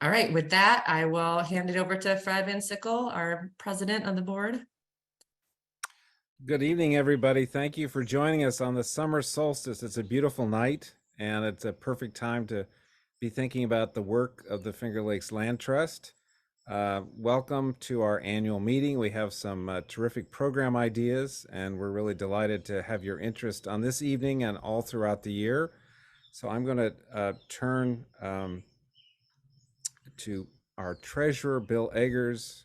All right, with that, I will hand it over to Fred Van Sickle, our president of the board. Good evening, everybody. Thank you for joining us on the summer solstice. It's a beautiful night, and it's a perfect time to be thinking about the work of the Finger Lakes Land Trust. Welcome to our annual meeting. We have some terrific program ideas, and we're really delighted to have your interest on this evening and all throughout the year. So I'm going to turn to our treasurer, Bill Eggers,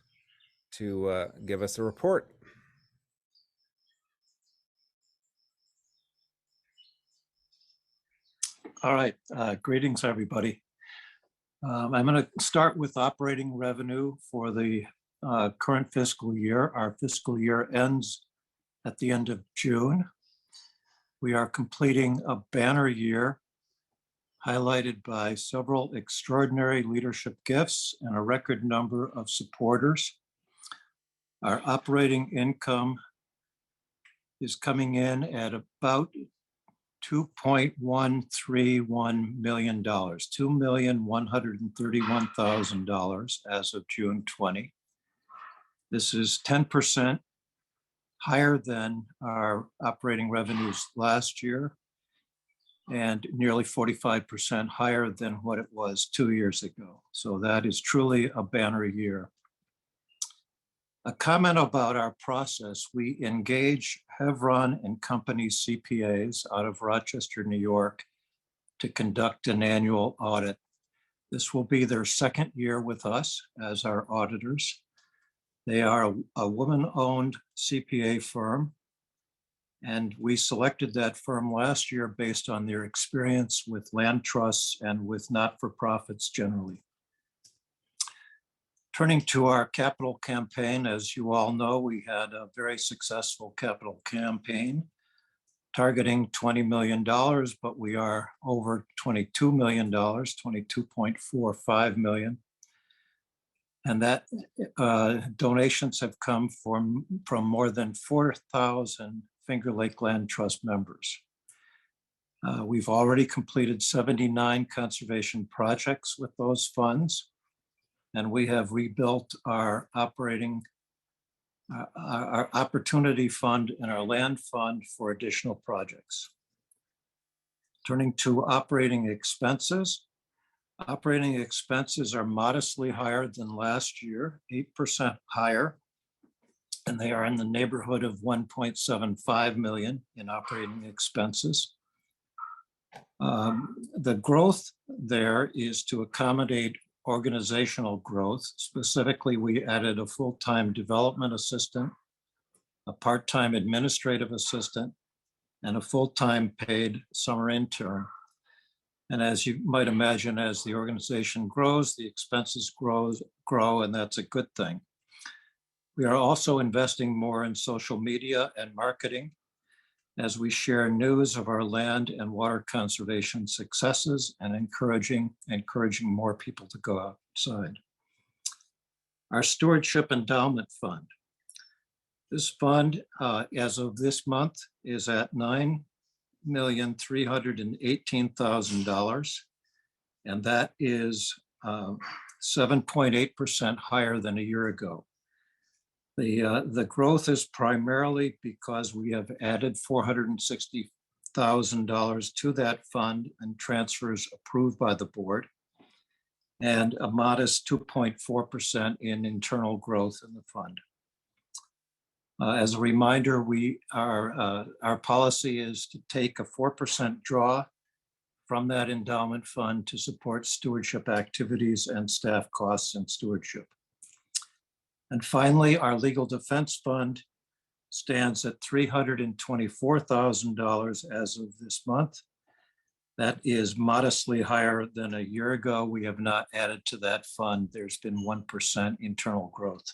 to give us a report. All right, greetings, everybody. I'm going to start with operating revenue for the current fiscal year. Our fiscal year ends at the end of June. We are completing a banner year highlighted by several extraordinary leadership gifts and a record number of supporters. Our operating income is coming in at about $2.131 million, $2,131,000 as of June 20. This is 10% higher than our operating revenues last year and nearly 45% higher than what it was 2 years ago. So that is truly a banner year. A comment about our process: we engage Hevron and Company CPAs out of Rochester, New York, to conduct an annual audit. This will be their second year with us as our auditors. They are a woman-owned CPA firm, and we selected that firm last year based on their experience with land trusts and with not-for-profits generally. Turning to our capital campaign, as you all know, we had a very successful capital campaign targeting $20 million, but we are over $22 million, $22.45 million. And that donations have come from more than 4,000 Finger Lake Land Trust members. We've already completed 79 conservation projects with those funds, and we have rebuilt our opportunity fund and our land fund for additional projects. Turning to operating expenses. Operating expenses are modestly higher than last year, 8% higher, and they are in the neighborhood of $1.75 million in operating expenses. The growth there is to accommodate organizational growth. Specifically, we added a full-time development assistant, a part-time administrative assistant, and a full-time paid summer intern. And as you might imagine, as the organization grows, the expenses grow, and that's a good thing. We are also investing more in social media and marketing as we share news of our land and water conservation successes and encouraging more people to go outside. Our Stewardship Endowment Fund. This fund, as of this month, is at $9,318,000, and that is 7.8% higher than a year ago. The growth is primarily because we have added $460,000 to that fund and transfers approved by the board, and a modest 2.4% in internal growth in the fund. As a reminder, our policy is to take a 4% draw from that endowment fund to support stewardship activities and staff costs and stewardship. And finally, our legal defense fund stands at $324,000 as of this month. That is modestly higher than a year ago. We have not added to that fund. There's been 1% internal growth.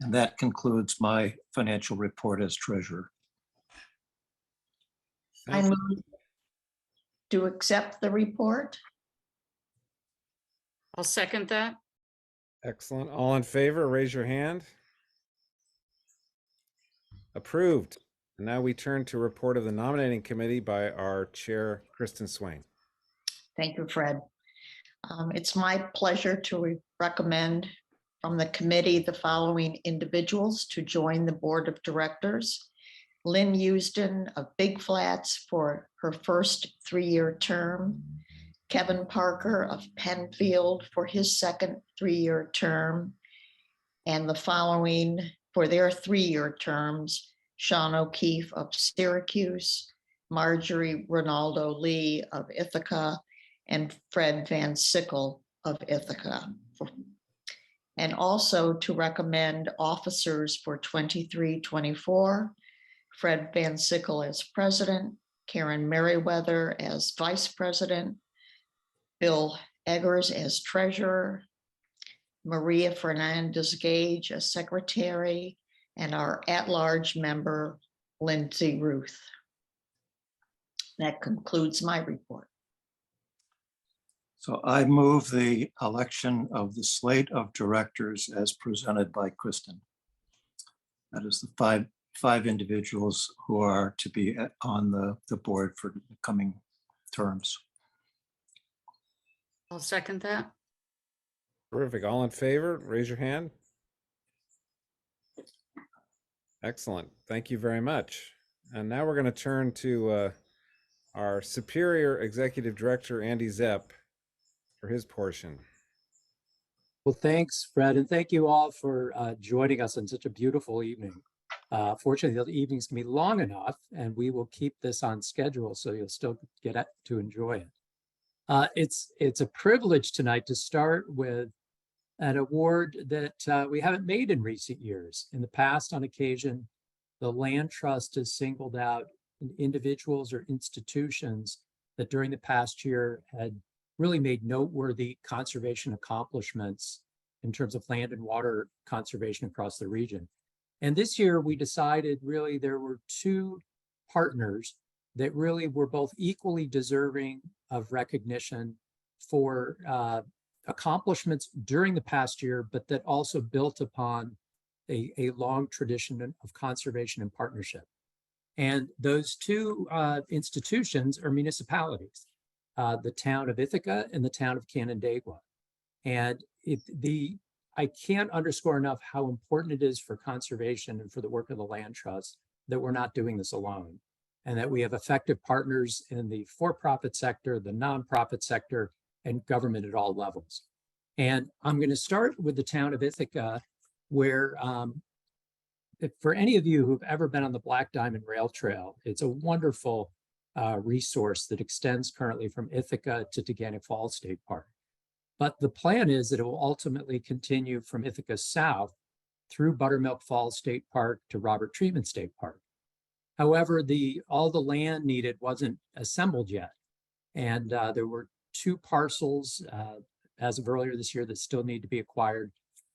And that concludes my financial report as treasurer. I move to accept the report. I'll second that. Excellent. All in favor, raise your hand. Approved. And now we turn to report of the nominating committee by our chair, Kristen Swain. Thank you, Fred. It's my pleasure to recommend from the committee the following individuals to join the board of directors. Lynn Houston of Big Flats for her first 3-year term. Kevin Parker of Penfield for his second 3-year term. And the following for their 3-year terms, Sean O'Keefe of Syracuse, Marjorie Ronaldo Lee of Ithaca, and Fred Van Sickle of Ithaca. And also to recommend officers for 23-24, Fred Van Sickle as president, Karen Merriweather as vice president, Bill Eggers as treasurer, Maria Fernandez Gage as secretary, and our at-large member, Lindsay Ruth. That concludes my report. So I move the election of the slate of directors as presented by Kristen. That is the five individuals who are to be on the board for the coming terms. I'll second that. Terrific. All in favor, raise your hand. Excellent. Thank you very much. And now we're going to turn to our Superior Executive Director, Andy Zepp, for his portion. Well, thanks, Fred, and thank you all for joining us on such a beautiful evening. Fortunately, the evening's gonna be long enough, and we will keep this on schedule, so you'll still get to enjoy it. It's a privilege tonight to start with an award that we haven't made in recent years. In the past, on occasion, the Land Trust has singled out individuals or institutions that during the past year had really made noteworthy conservation accomplishments in terms of land and water conservation across the region. And this year we decided really there were two partners that really were both equally deserving of recognition for accomplishments during the past year, but that also built upon a long tradition of conservation and partnership. And those two institutions are municipalities, the town of Ithaca and the town of Canandaigua. And I can't underscore enough how important it is for conservation and for the work of the Land Trust that we're not doing this alone, and that we have effective partners in the for-profit sector, the nonprofit sector, and government at all levels. And I'm going to start with the town of Ithaca, where for any of you who've ever been on the Black Diamond Rail Trail, it's a wonderful resource that extends currently from Ithaca to Teganic Falls State Park. But the plan is that it will ultimately continue from Ithaca south through Buttermilk Falls State Park to Robert Treatment State Park. However, all the land needed wasn't assembled yet. And there were two parcels as of earlier this year that still need to be acquired.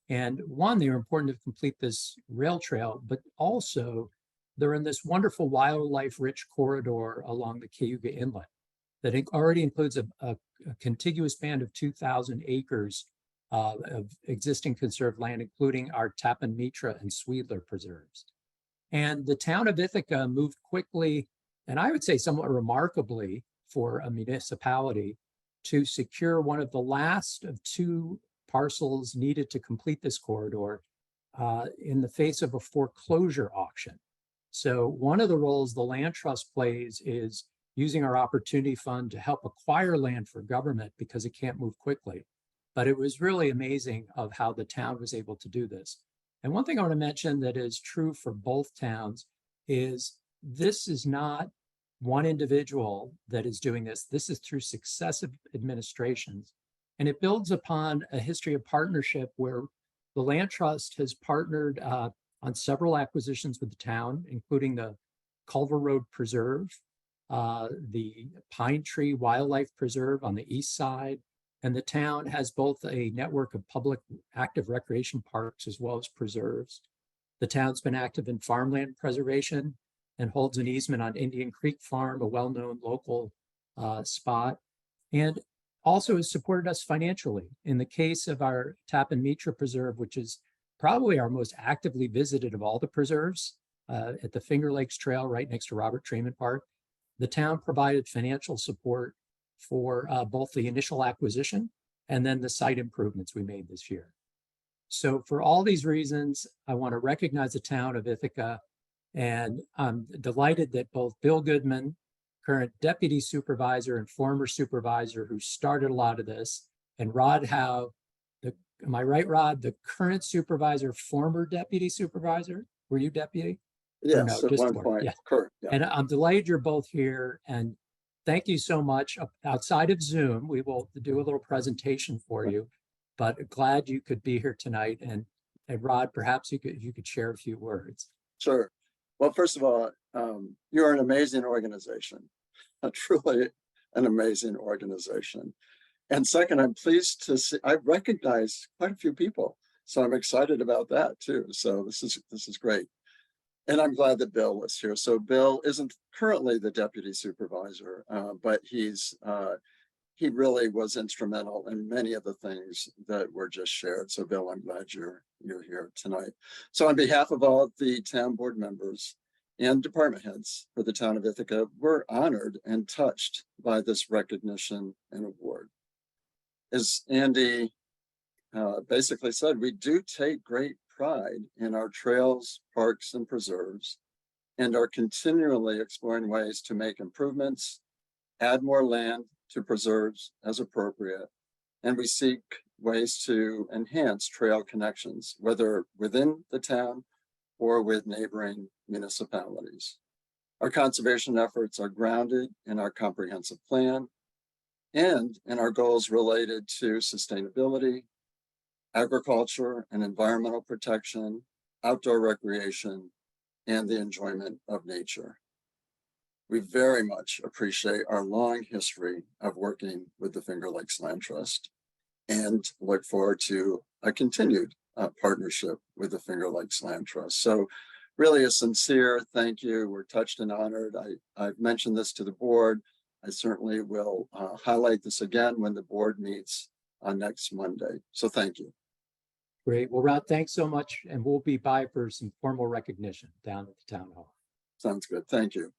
And one, they are important to complete this rail trail, but also they're in this wonderful wildlife-rich corridor along the Cayuga Inlet that already includes a contiguous band of 2,000 acres of existing conserved land, including our Tappan Mitra and Sweedler preserves. And the town of Ithaca moved quickly, and I would say somewhat remarkably for a municipality, to secure one of the last of two parcels needed to complete this corridor in the face of a foreclosure auction. So one of the roles the Land Trust plays is using our opportunity fund to help acquire land for government because it can't move quickly. But it was really amazing of how the town was able to do this. And one thing I want to mention that is true for both towns is this is not one individual that is doing this. This is through successive administrations. And it builds upon a history of partnership where the Land Trust has partnered on several acquisitions with the town, including the Culver Road Preserve, the Pine Tree Wildlife Preserve on the east side, and the town has both a network of public active recreation parks as well as preserves. The town's been active in farmland preservation and holds an easement on Indian Creek Farm, a well-known local spot, and also has supported us financially. In the case of our Tappan Mitra Preserve, which is probably our most actively visited of all the preserves at the Finger Lakes Trail right next to Robert Treatment Park, the town provided financial support for both the initial acquisition and then the site improvements we made this year. So for all these reasons, I want to recognize the town of Ithaca, and I'm delighted that both Bill Goodman, current deputy supervisor and former supervisor who started a lot of this, and Rod Howe, am I right, Rod? The current supervisor, former deputy supervisor? Were you deputy? Or Yes, no, at just one former? point, Yeah. correct. Yeah. And I'm delighted you're both here, and thank you so much. Outside of Zoom, we will do a little presentation for you, but glad you could be here tonight. And Rod, perhaps you could share a few words. Sure. Well, first of all, you're an amazing organization, truly an amazing organization. And second, I'm pleased to see, I recognize quite a few people, so I'm excited about that too. So this is great. And I'm glad that Bill was here. So Bill isn't currently the deputy supervisor, but he really was instrumental in many of the things that were just shared. So Bill, I'm glad you're here tonight. So on behalf of all the town board members and department heads for the town of Ithaca, we're honored and touched by this recognition and award. As Andy basically said, we do take great pride in our trails, parks, and preserves, and are continually exploring ways to make improvements, add more land to preserves as appropriate, and we seek ways to enhance trail connections, whether within the town or with neighboring municipalities. Our conservation efforts are grounded in our comprehensive plan and in our goals related to sustainability, agriculture and environmental protection, outdoor recreation, and the enjoyment of nature. We very much appreciate our long history of working with the Finger Lakes Land Trust and look forward to a continued partnership with the Finger Lakes Land Trust. So really a sincere thank you. We're touched and honored. I've mentioned this to the board. I certainly will highlight this again when the board meets on next Monday. So thank you. Great. Well, Rod, thanks so much. And we'll be by for some formal recognition down at the town hall. Sounds good. Thank you.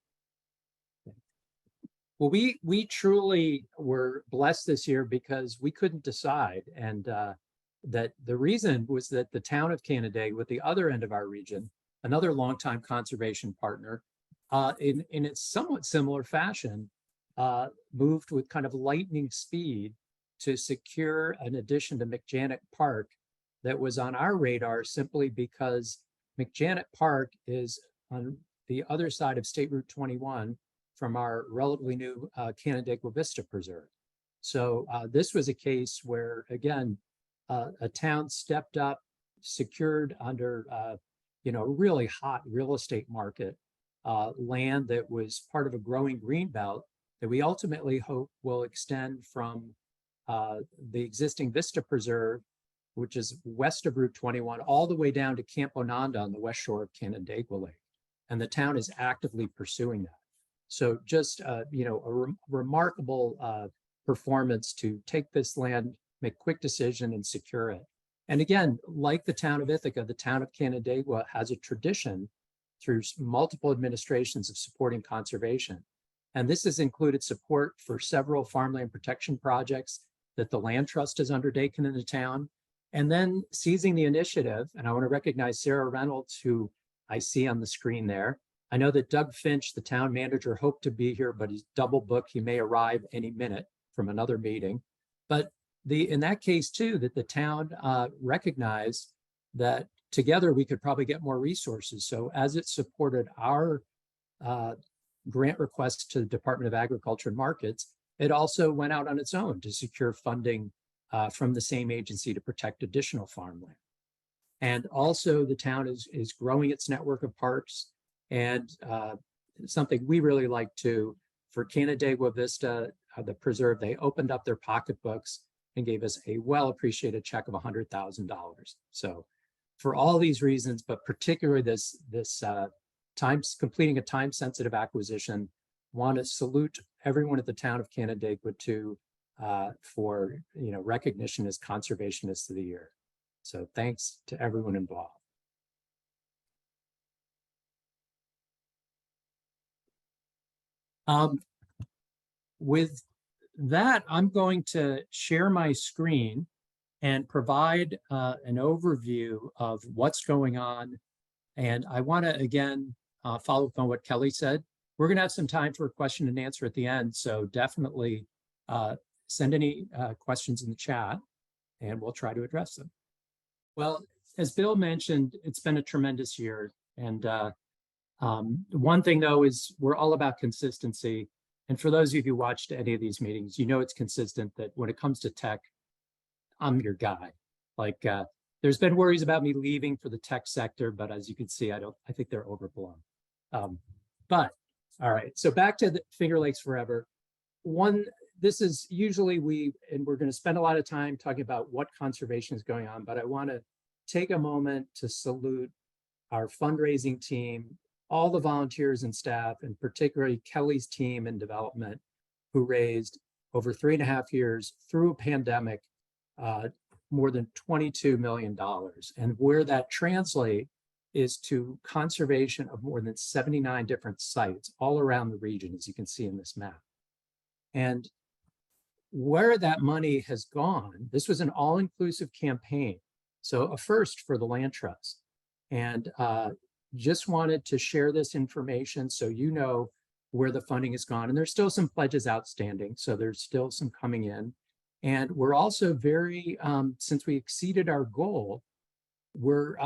Well, we truly were blessed this year because we couldn't decide. And that the reason was that the town of Canandaigua, with the other end of our region, another longtime conservation partner, in its somewhat similar fashion, moved with kind of lightning speed to secure an addition to McJanet Park that was on our radar simply because McJanet Park is on the other side of State Route 21 from our relatively new Canandaigua Vista Preserve. So this was a case where, again, a town stepped up, secured under a really hot real estate market, land that was part of a growing green belt that we ultimately hope will extend from the existing Vista Preserve, which is west of Route 21, all the way down to Camp Ononda on the west shore of Canandaigua Lake. And the town is actively pursuing that. So just, a remarkable performance to take this land, make quick decision and secure it. And again, like the town of Ithaca, the town of Canandaigua has a tradition through multiple administrations of supporting conservation. And this has included support for several farmland protection projects that the Land Trust has undertaken in the town. And then seizing the initiative, and I want to recognize Sarah Reynolds, who I see on the screen there. I know that Doug Finch, the town manager, hoped to be here, but he's double booked. He may arrive any minute from another meeting. But in that case too, that the town recognized that together we could probably get more resources. So as it supported our grant requests to the Department of Agriculture and Markets, it also went out on its own to secure funding from the same agency to protect additional farmland. And also the town is growing its network of parks, and something we really like to, for Canandaigua Vista, the preserve, they opened up their pocketbooks and gave us a well-appreciated check of $100,000. So for all these reasons, but particularly this completing a time-sensitive acquisition, want to salute everyone at the town of Canandaigua for recognition as Conservationists of the Year. So thanks to everyone involved. With that, I'm going to share my screen and provide an overview of what's going on. And I want to, again, follow up on what Kelly said. We're going to have some time for a question and answer at the end. So definitely send any questions in the chat and we'll try to address them. Well, as Bill mentioned, it's been a tremendous year. And one thing, though, is we're all about consistency. And for those of you who watched any of these meetings, you know it's consistent that when it comes to tech, I'm your guy. Like, there's been worries about me leaving for the tech sector, but as you can see, I think they're overblown. But all right, so back to the Finger Lakes Forever. This is usually we're going to spend a lot of time talking about what conservation is going on, but I want to take a moment to salute our fundraising team, all the volunteers and staff, and particularly Kelly's team in development, who raised over 3.5 years through a pandemic, more than $22 million. And where that translates is to conservation of more than 79 different sites all around the region, as you can see in this map. And where that money has gone, this was an all-inclusive campaign. So a first for the Land Trust. And just wanted to share this information so you know where the funding has gone. And there's still some pledges outstanding, so there's still some coming in. And we're also very, since we exceeded our goal, we're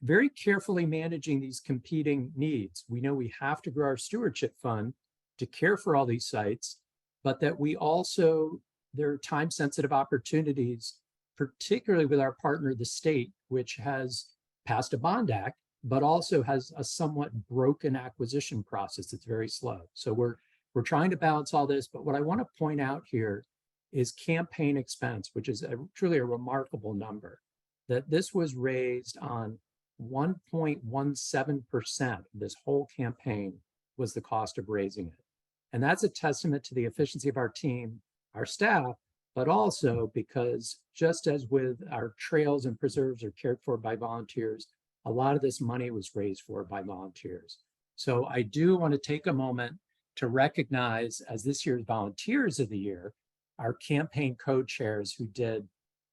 very carefully managing these competing needs. We know we have to grow our stewardship fund to care for all these sites, but that we also, there are time-sensitive opportunities, particularly with our partner, the state, which has passed a bond act, but also has a somewhat broken acquisition process that's very slow. So we're trying to balance all this, but what I want to point out here is campaign expense, which is truly a remarkable number, that this was raised on 1.17% of this whole campaign was the cost of raising it. And that's a testament to the efficiency of our team, our staff, but also because just as with our trails and preserves are cared for by volunteers, a lot of this money was raised for by volunteers. So I do want to take a moment to recognize, as this year's Volunteers of the Year, our campaign co-chairs who did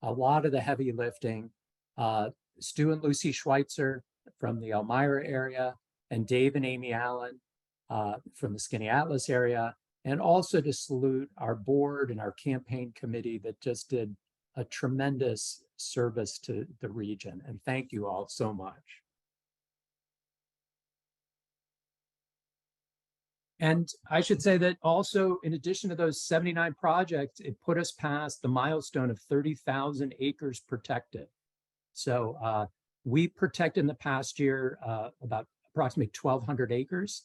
a lot of the heavy lifting, Stu and Lucy Schweitzer from the Elmira area, and Dave and Amy Allen from the Skinny Atlas area, and also to salute our board and our campaign committee that just did a tremendous service to the region. And thank you all so much. And I should say that also, in addition to those 79 projects, it put us past the milestone of 30,000 acres protected. So we protected in the past year about approximately 1,200 acres,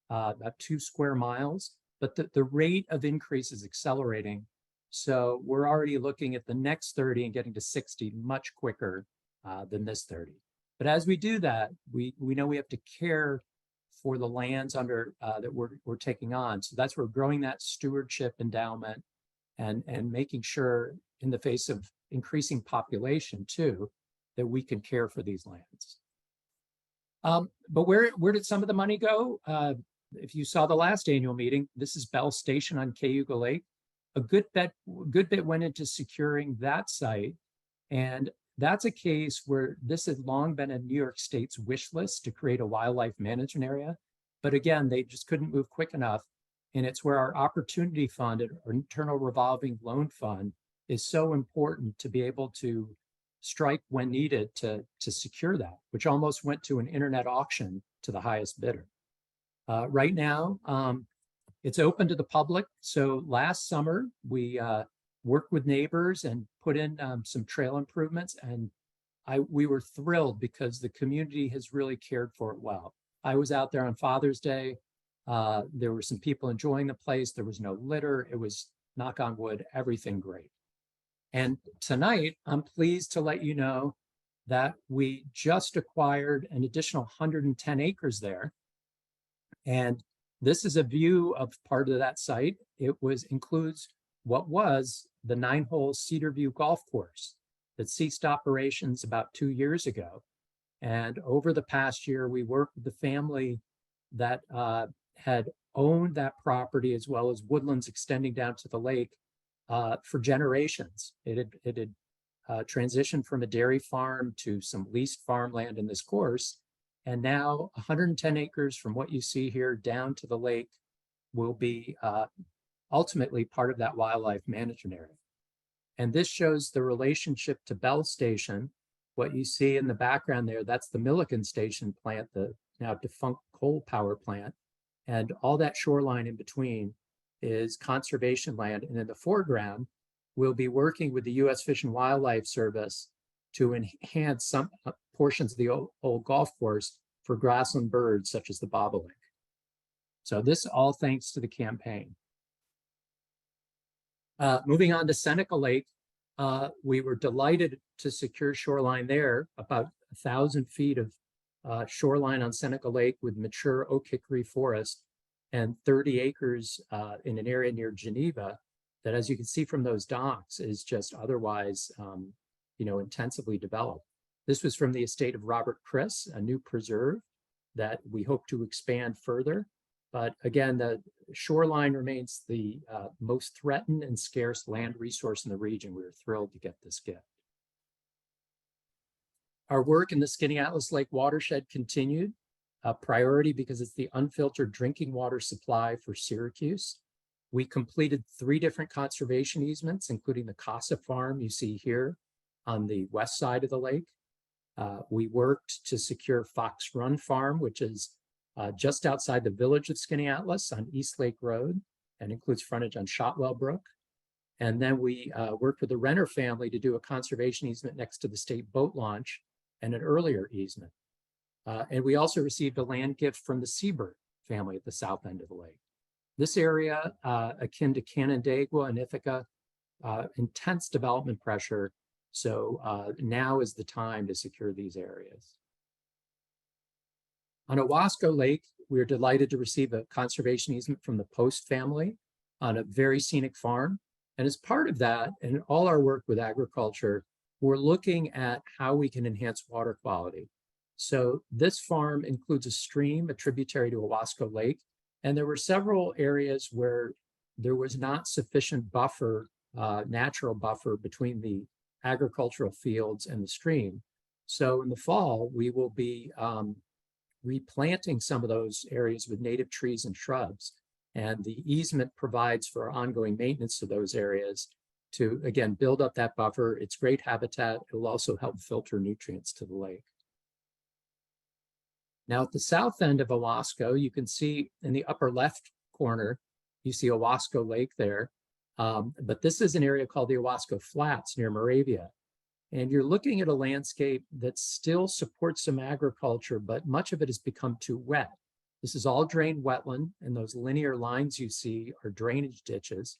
about 2 square miles, but the rate of increase is accelerating. So we're already looking at the next 30 and getting to 60 much quicker than this 30. But as we do that, we know we have to care for the lands under that we're taking on. So that's where we're growing that stewardship endowment and making sure, in the face of increasing population too, that we can care for these lands. But where did some of the money go? If you saw the last annual meeting, this is Bell Station on Cayuga Lake. A good bit went into securing that site. And that's a case where this has long been in New York State's wish list to create a wildlife management area. But again, they just couldn't move quick enough. And it's where our opportunity fund, our internal revolving loan fund, is so important to be able to strike when needed to secure that, which almost went to an internet auction to the highest bidder. Right now, it's open to the public. So last summer, we worked with neighbors and put in some trail improvements. And we were thrilled because the community has really cared for it well. I was out there on Father's Day. There were some people enjoying the place. There was no litter. It was, knock on wood, everything great. And tonight, I'm pleased to let you know that we just acquired an additional 110 acres there. And this is a view of part of that site. It includes what was the 9-hole Cedar View golf course that ceased operations about 2 years ago. And over the past year, we worked with the family that had owned that property, as well as woodlands extending down to the lake, for generations. It had transitioned from a dairy farm to some leased farmland in this course. And now 110 acres from what you see here down to the lake will be ultimately part of that wildlife management area. And this shows the relationship to Bell Station. What you see in the background there, that's the Milliken Station plant, the now defunct coal power plant. And all that shoreline in between is conservation land. And in the foreground, we'll be working with the U.S. Fish and Wildlife Service to enhance some portions of the old golf course for grassland birds, such as the bobolink. So this all thanks to the campaign. Moving on to Seneca Lake, we were delighted to secure shoreline there, about 1,000 feet of shoreline on Seneca Lake with mature oak hickory forest and 30 acres in an area near Geneva that, as you can see from those docks, is just otherwise, intensively developed. This was from the estate of Robert Chris, a new preserve that we hope to expand further. But again, the shoreline remains the most threatened and scarce land resource in the region. We were thrilled to get this gift. Our work in the Skaneateles Lake watershed continued, a priority because it's the unfiltered drinking water supply for Syracuse. We completed 3 different conservation easements, including the Casa Farm you see here on the west side of the lake. We worked to secure Fox Run Farm, which is just outside the village of Skaneateles on East Lake Road and includes frontage on Shotwell Brook. And then we worked with the Renner family to do a conservation easement next to the state boat launch and an earlier easement. And we also received a land gift from the Siebert family at the south end of the lake. This area, akin to Canandaigua and Ithaca, intense development pressure. So now is the time to secure these areas. On Owasco Lake, we are delighted to receive a conservation easement from the Post family on a very scenic farm. And as part of that, and all our work with agriculture, we're looking at how we can enhance water quality. So this farm includes a stream, a tributary to Owasco Lake, and there were several areas where there was not sufficient buffer, natural buffer between the agricultural fields and the stream. So in the fall, we will be replanting some of those areas with native trees and shrubs. And the easement provides for ongoing maintenance of those areas to, again, build up that buffer. It's great habitat. It will also help filter nutrients to the lake. Now at the south end of Owasco, you can see in the upper left corner, you see Owasco Lake there. But this is an area called the Owasco Flats near Moravia. And you're looking at a landscape that still supports some agriculture, but much of it has become too wet. This is all drained wetland, and those linear lines you see are drainage ditches.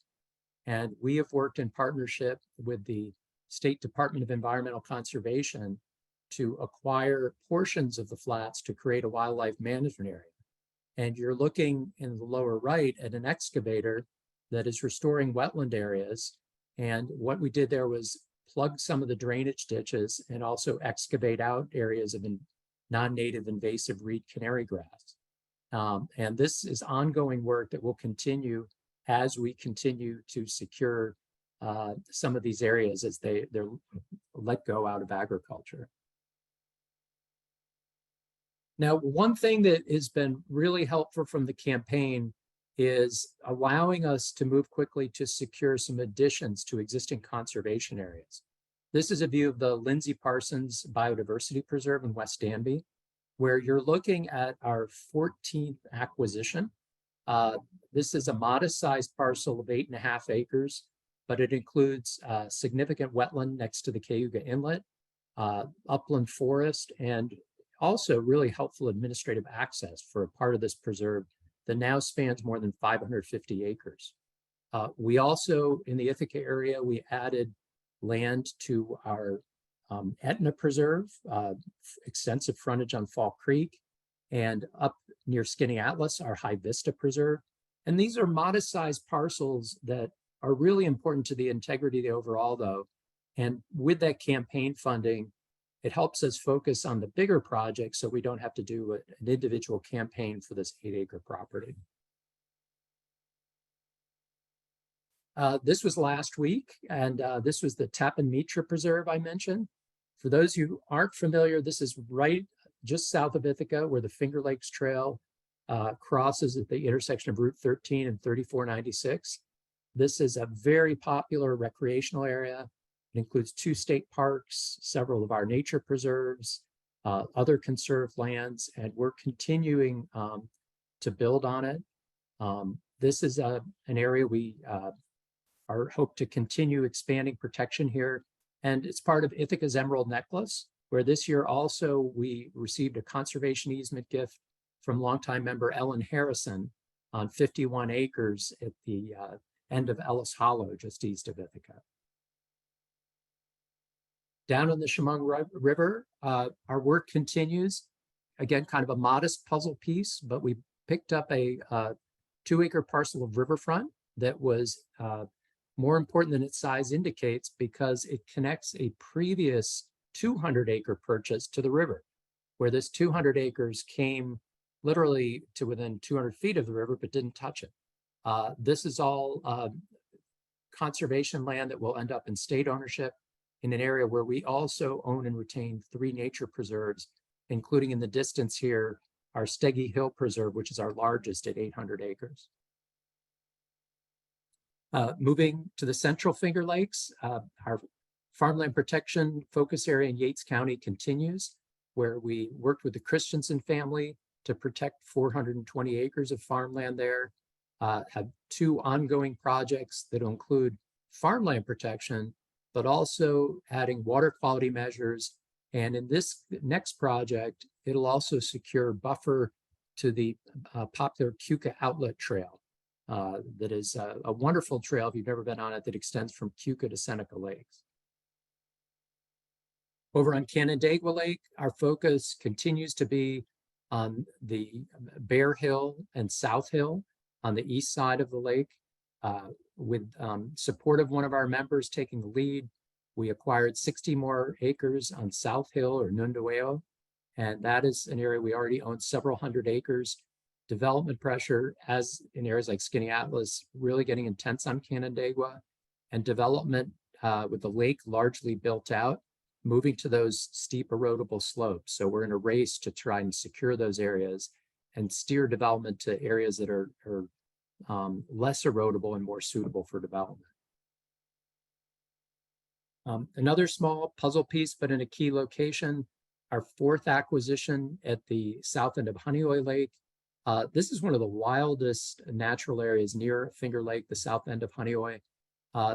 And we have worked in partnership with the State Department of Environmental Conservation to acquire portions of the flats to create a wildlife management area. And you're looking in the lower right at an excavator that is restoring wetland areas. And what we did there was plug some of the drainage ditches and also excavate out areas of non-native invasive reed canary grass. And this is ongoing work that will continue as we continue to secure some of these areas as they're let go out of agriculture. Now, one thing that has been really helpful from the campaign is allowing us to move quickly to secure some additions to existing conservation areas. This is a view of the Lindsay Parsons Biodiversity Preserve in West Danby, where you're looking at our 14th acquisition. This is a modest-sized parcel of 8.5 acres, but it includes significant wetland next to the Cayuga Inlet, upland forest, and also really helpful administrative access for a part of this preserve that now spans more than 550 acres. We also, in the Ithaca area, we added land to our Etna Preserve, extensive frontage on Fall Creek, and up near Skaneateles, our High Vista Preserve. And these are modest-sized parcels that are really important to the integrity of the overall, though. And with that campaign funding, it helps us focus on the bigger projects so we don't have to do an individual campaign for this 8-acre property. This was last week, and this was the Tappan Mitra Preserve I mentioned. For those who aren't familiar, this is right just south of Ithaca, where the Finger Lakes Trail crosses at the intersection of Route 13 and 3496. This is a very popular recreational area. It includes 2 state parks, several of our nature preserves, other conserved lands, and we're continuing to build on it. This is an area we hope to continue expanding protection here. And it's part of Ithaca's Emerald Necklace, where this year also we received a conservation easement gift from longtime member Ellen Harrison on 51 acres at the end of Ellis Hollow, just east of Ithaca. Down on the Chemung River, our work continues. Again, kind of a modest puzzle piece, but we picked up a 2-acre parcel of riverfront that was more important than its size indicates, because it connects a previous 200-acre purchase to the river, where this 200 acres came literally to within 200 feet of the river, but didn't touch it. This is all conservation land that will end up in state ownership in an area where we also own and retain 3 nature preserves, including in the distance here, our Steggy Hill Preserve, which is our largest at 800 acres. Moving to the Central Finger Lakes, our farmland protection focus area in Yates County continues, where we worked with the Christensen family to protect 420 acres of farmland there, have 2 ongoing projects that will include farmland protection, but also adding water quality measures. And in this next project, it'll also secure buffer to the popular Keuka Outlet Trail. That is a wonderful trail, if you've never been on it, that extends from Keuka to Seneca Lakes. Over on Canandaigua Lake, our focus continues to be on the Bear Hill and South Hill on the east side of the lake. With support of one of our members taking the lead, we acquired 60 more acres on South Hill or Nundueo, and that is an area we already own several hundred acres. Development pressure, as in areas like Skinny Atlas, really getting intense on Canandaigua, and development with the lake largely built out, moving to those steep erodible slopes. So we're in a race to try and secure those areas and steer development to areas that are less erodible and more suitable for development. Another small puzzle piece, but in a key location, our 4th acquisition at the south end of Honeoye Lake. This is one of the wildest natural areas near Finger Lake, the south end of Honeoye.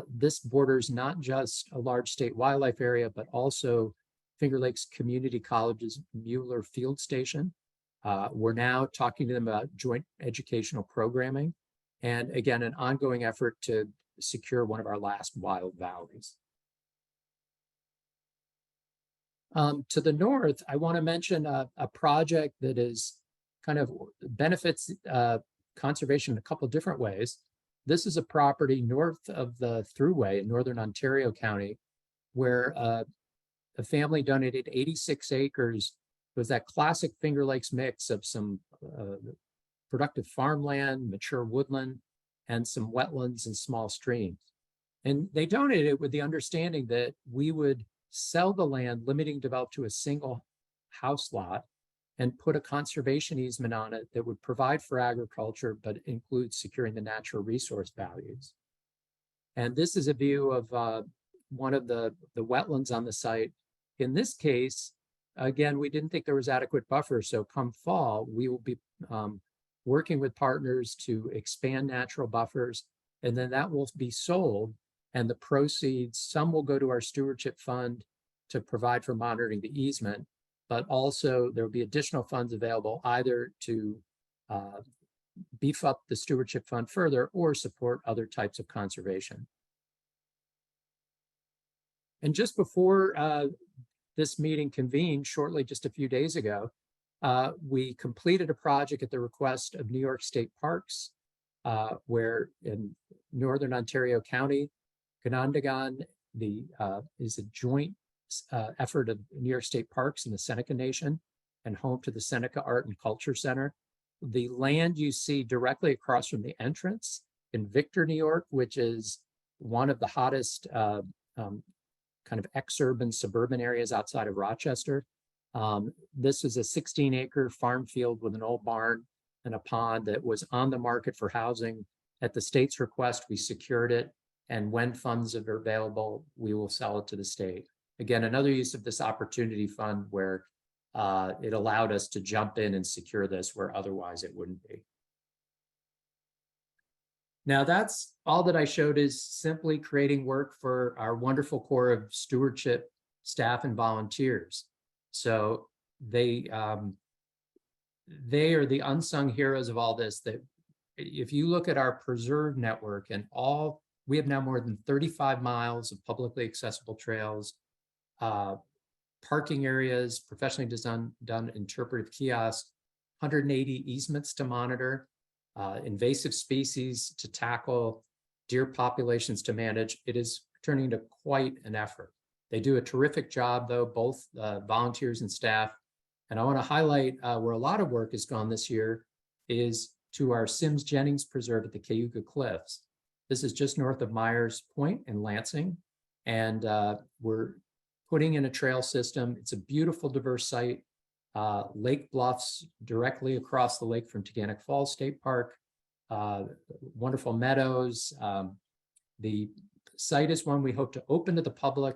This borders not just a large state wildlife area, but also Finger Lakes Community College's Mueller Field Station. We're now talking to them about joint educational programming, and again, an ongoing effort to secure one of our last wild valleys. To the north, I want to mention a project that is kind of benefits conservation in a couple of different ways. This is a property north of the Thruway in northern Ontario County, where a family donated 86 acres. It was that classic Finger Lakes mix of some productive farmland, mature woodland, and some wetlands and small streams. And they donated it with the understanding that we would sell the land, limiting develop to a single house lot, and put a conservation easement on it that would provide for agriculture, but include securing the natural resource values. And this is a view of one of the wetlands on the site. In this case, again, we didn't think there was adequate buffer, so come fall, we will be working with partners to expand natural buffers, and then that will be sold, and the proceeds, some will go to our stewardship fund to provide for monitoring the easement, but also there will be additional funds available either to beef up the stewardship fund further or support other types of conservation. And just before this meeting convened, shortly, just a few days ago, we completed a project at the request of New York State Parks, where in northern Ontario County, Ganondagan is a joint effort of New York State Parks and the Seneca Nation, and home to the Seneca Art and Culture Center. The land you see directly across from the entrance in Victor, New York, which is one of the hottest kind of exurban suburban areas outside of Rochester. This is a 16-acre farm field with an old barn and a pond that was on the market for housing. At the state's request, we secured it, and when funds are available, we will sell it to the state. Again, another use of this opportunity fund where it allowed us to jump in and secure this where otherwise it wouldn't be. Now that's all that I showed is simply creating work for our wonderful core of stewardship staff and volunteers. So they are the unsung heroes of all this. That if you look at our preserve network and we have now more than 35 miles of publicly accessible trails, parking areas, professionally done interpretive kiosks, 180 easements to monitor, invasive species to tackle, deer populations to manage. It is turning into quite an effort. They do a terrific job though, both volunteers and staff. And I want to highlight where a lot of work has gone this year is to our Sims Jennings Preserve at the Cayuga Cliffs. This is just north of Myers Point in Lansing. And we're putting in a trail system. It's a beautiful, diverse site. Lake bluffs directly across the lake from Teganic Falls State Park, wonderful meadows. The site is one we hope to open to the public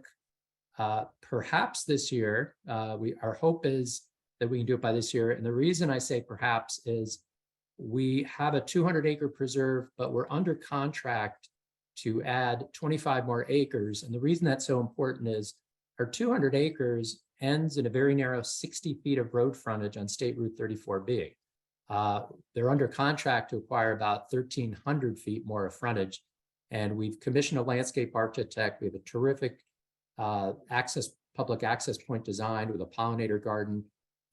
perhaps this year. Our hope is that we can do it by this year. And the reason I say perhaps is we have a 200-acre preserve, but we're under contract to add 25 more acres. And the reason that's so important is our 200 acres ends in a very narrow 60 feet of road frontage on State Route 34B. They're under contract to acquire about 1,300 feet more of frontage. And we've commissioned a landscape architect. We have a terrific public access point designed with a pollinator garden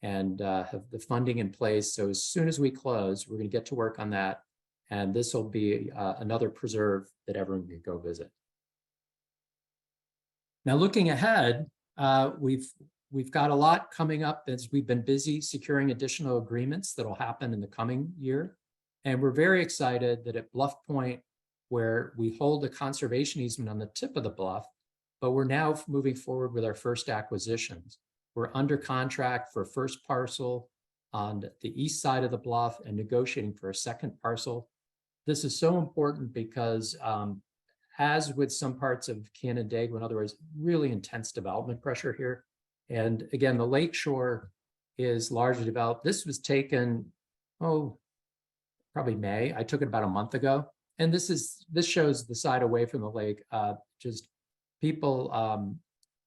and have the funding in place. So as soon as we close, we're going to get to work on that. And this will be another preserve that everyone can go visit. Now, looking ahead, we've got a lot coming up as we've been busy securing additional agreements that will happen in the coming year. And we're very excited that at Bluff Point, where we hold a conservation easement on the tip of the bluff, but we're now moving forward with our first acquisitions. We're under contract for a first parcel on the east side of the bluff and negotiating for a second parcel. This is so important because as with some parts of Canandaigua, in other words, really intense development pressure here. And again, the lakeshore is largely developed. This was taken, probably May. I took it about a month ago. And this shows the side away from the lake, just people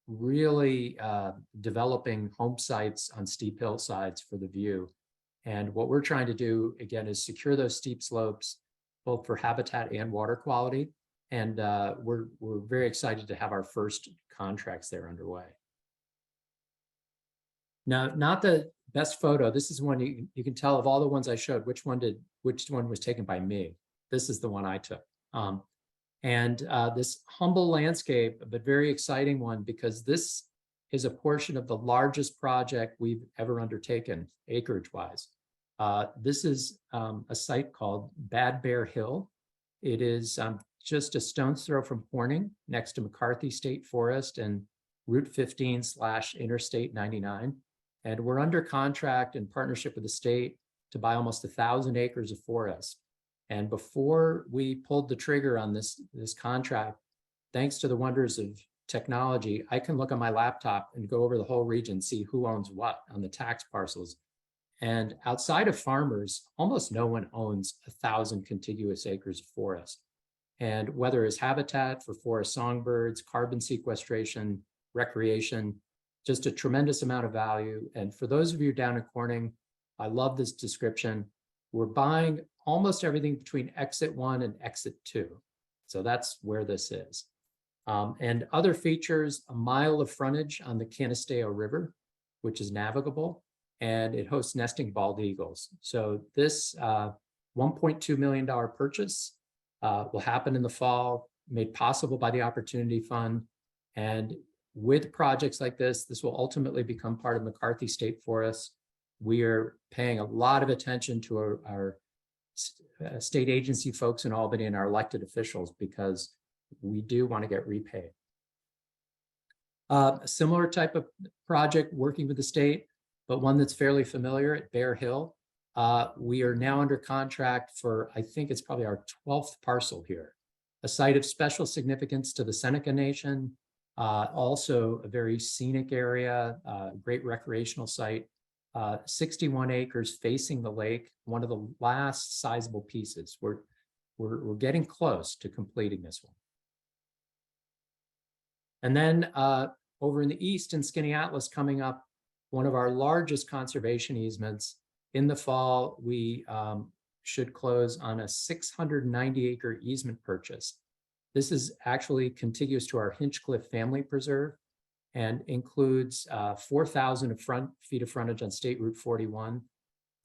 really developing home sites on steep hillsides for the view. And what we're trying to do, again, is secure those steep slopes, both for habitat and water quality. And we're very excited to have our first contracts there underway. Now, not the best photo. This is one you can tell of all the ones I showed, which one was taken by me. This is the one I took. This humble landscape, but very exciting one, because this is a portion of the largest project we've ever undertaken, acreage-wise. This is a site called Bad Bear Hill. It is just a stone's throw from Horning, next to McCarthy State Forest and Route 15/Interstate 99. And we're under contract in partnership with the state to buy almost 1,000 acres of forest. And before we pulled the trigger on this contract, thanks to the wonders of technology, I can look on my laptop and go over the whole region, see who owns what on the tax parcels. And outside of farmers, almost no one owns 1,000 contiguous acres of forest. And whether it's habitat for forest songbirds, carbon sequestration, recreation, just a tremendous amount of value. And for those of you down in Corning, I love this description. We're buying almost everything between exit 1 and exit 2. So that's where this is. And other features, a mile of frontage on the Canisteo River, which is navigable, and it hosts nesting bald eagles. So this $1.2 million purchase will happen in the fall, made possible by the Opportunity Fund. And with projects like this will ultimately become part of McCarthy State Forest. We are paying a lot of attention to our state agency folks in Albany and our elected officials, because we do want to get repaid. A similar type of project working with the state, but one that's fairly familiar at Bear Hill. We are now under contract for, I think it's probably our 12th parcel here, a site of special significance to the Seneca Nation, also a very scenic area, great recreational site, 61 acres facing the lake, one of the last sizable pieces. We're getting close to completing this one. And then over in the east in Skinny Atlas coming up, one of our largest conservation easements. In the fall, we should close on a 690-acre easement purchase. This is actually contiguous to our Hinchcliffe Family Preserve and includes 4,000 feet of frontage on State Route 41,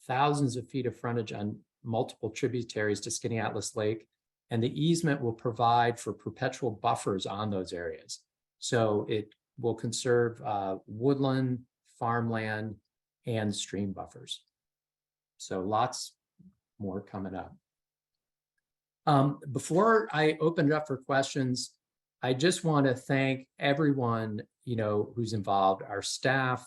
thousands of feet of frontage on multiple tributaries to Skinny Atlas Lake, and the easement will provide for perpetual buffers on those areas. So it will conserve woodland, farmland, and stream buffers. So lots more coming up. Before I open it up for questions, I just want to thank everyone, who's involved, our staff,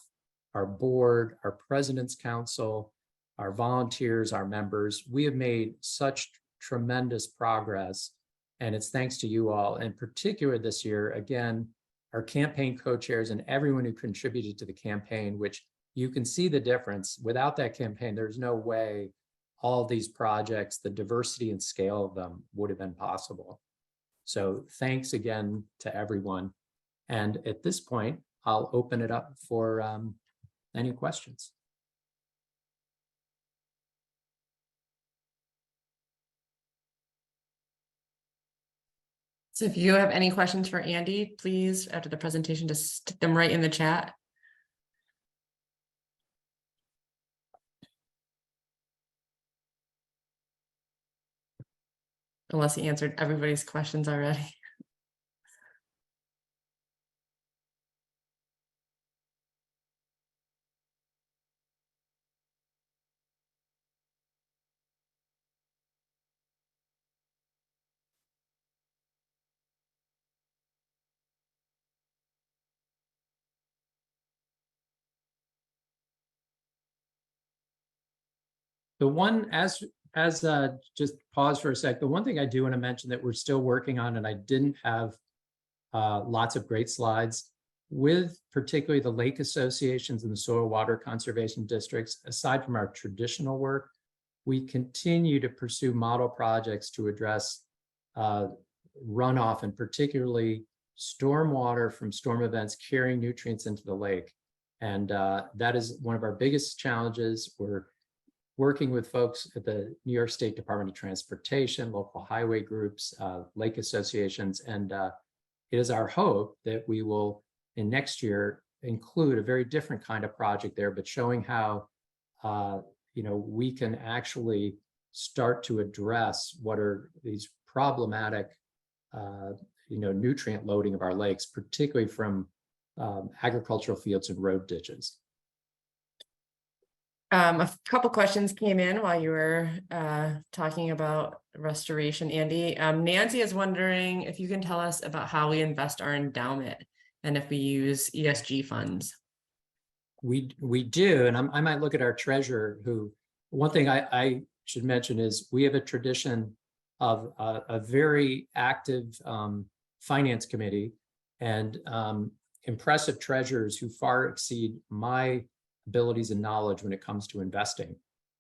our board, our President's Council, our volunteers, our members. We have made such tremendous progress, and it's thanks to you all. In particular this year, again, our campaign co-chairs and everyone who contributed to the campaign, which you can see the difference. Without that campaign, there's no way all of these projects, the diversity and scale of them would have been possible. So thanks again to everyone. And at this point, I'll open it up for any questions. So if you have any questions for Andy, please, after the presentation, just stick them right in the chat. Unless he answered everybody's questions already. The one, as just pause for a sec, the one thing I do want to mention that we're still working on, and I didn't have lots of great slides, with particularly the lake associations and the soil water conservation districts, aside from our traditional work, we continue to pursue model projects to address runoff, and particularly stormwater from storm events carrying nutrients into the lake. And that is one of our biggest challenges. We're working with folks at the New York State Department of Transportation, local highway groups, lake associations, and it is our hope that we will, in next year, include a very different kind of project there, but showing how we can actually start to address what are these problematic nutrient loading of our lakes, particularly from agricultural fields and road ditches. A couple questions came in while you were talking about restoration, Andy. Nancy is wondering if you can tell us about how we invest our endowment and if we use ESG funds. We do, and I might look at our treasurer, who, one thing I should mention is we have a tradition of a very active finance committee and impressive treasurers who far exceed my abilities and knowledge when it comes to investing.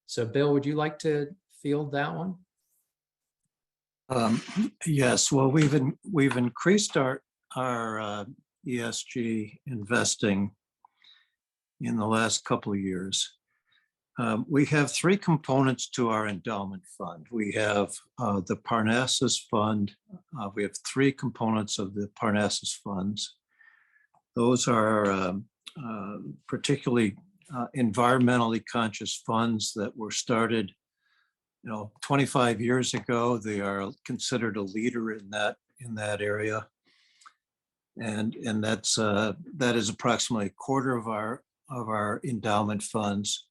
So Bill, would you like to field that one? Yes, well, we've increased our ESG investing in the last couple of years. We have three components to our endowment fund. We have the Parnassus Fund. We have three components of the Parnassus funds. Those are particularly environmentally conscious funds that were started 25 years ago. They are considered a leader in that area, and that is approximately a quarter of our endowment funds.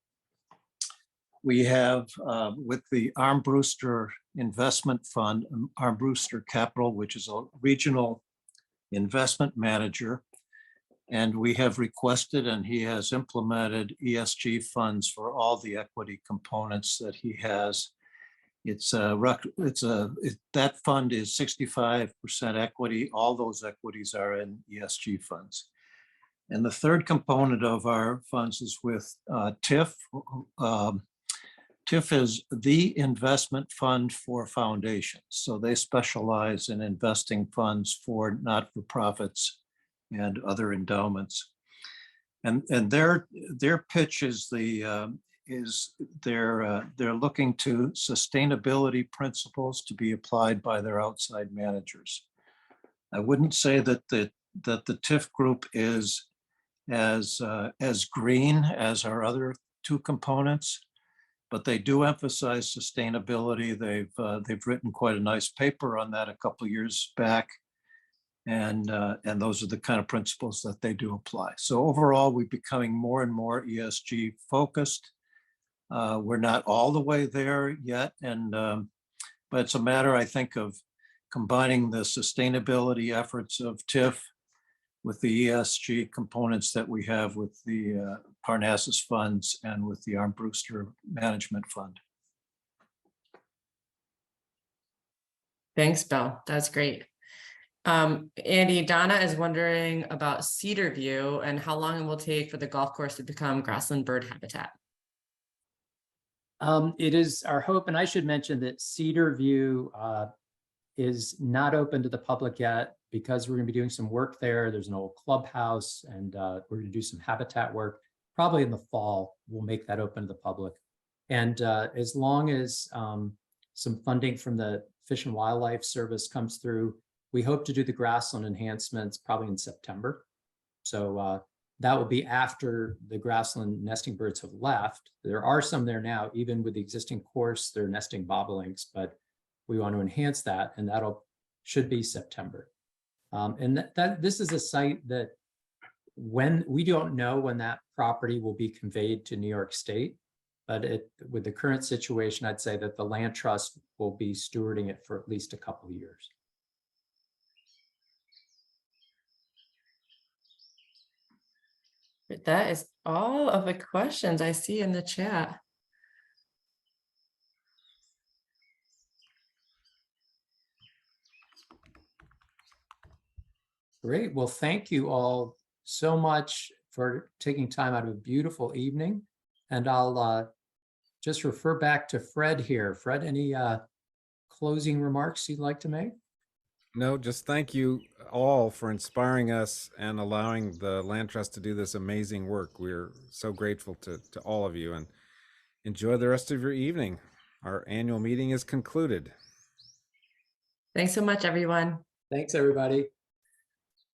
We have with the Armbruster investment fund, Armbruster Capital, which is a regional investment manager. And we have requested, and he has implemented ESG funds for all the equity components that he has. That fund is 65% equity. All those equities are in ESG funds. And the third component of our funds is with TIF. TIF is the investment fund for foundations. So they specialize in investing funds for not-for-profits and other endowments. And their pitch is they're looking to sustainability principles to be applied by their outside managers. I wouldn't say that the TIF group is as green as our other two components, but they do emphasize sustainability. They've written quite a nice paper on that a couple of years back. And those are the kind of principles that they do apply. So overall, we're becoming more and more ESG focused. We're not all the way there yet, but it's a matter, I think, of combining the sustainability efforts of TIF with the ESG components that we have with the Parnassus funds and with the Armbruster Management Fund. Thanks, Bill. That's great. Andy, Donna is wondering about Cedar View and how long it will take for the golf course to become grassland bird habitat. It is our hope, and I should mention that Cedar View is not open to the public yet because we're going to be doing some work there. There's an old clubhouse, and we're going to do some habitat work. Probably in the fall, we'll make that open to the public. And as long as some funding from the Fish and Wildlife Service comes through, we hope to do the grassland enhancements probably in September. So that will be after the grassland nesting birds have left. There are some there now, even with the existing course, they're nesting bobolinks, but we want to enhance that, and that'll should be September. And this is a site that when we don't know when that property will be conveyed to New York State, but with the current situation, I'd say that the land trust will be stewarding it for at least a couple of years. That is all of the questions I see in the chat. Great. Well, thank you all so much for taking time out of a beautiful evening. And I'll just refer back to Fred here. Fred, any closing remarks you'd like to make? No, just thank you all for inspiring us and allowing the Land Trust to do this amazing work. We're so grateful to all of you, and enjoy the rest of your evening. Our annual meeting is concluded. Thanks so much, everyone. Thanks, everybody.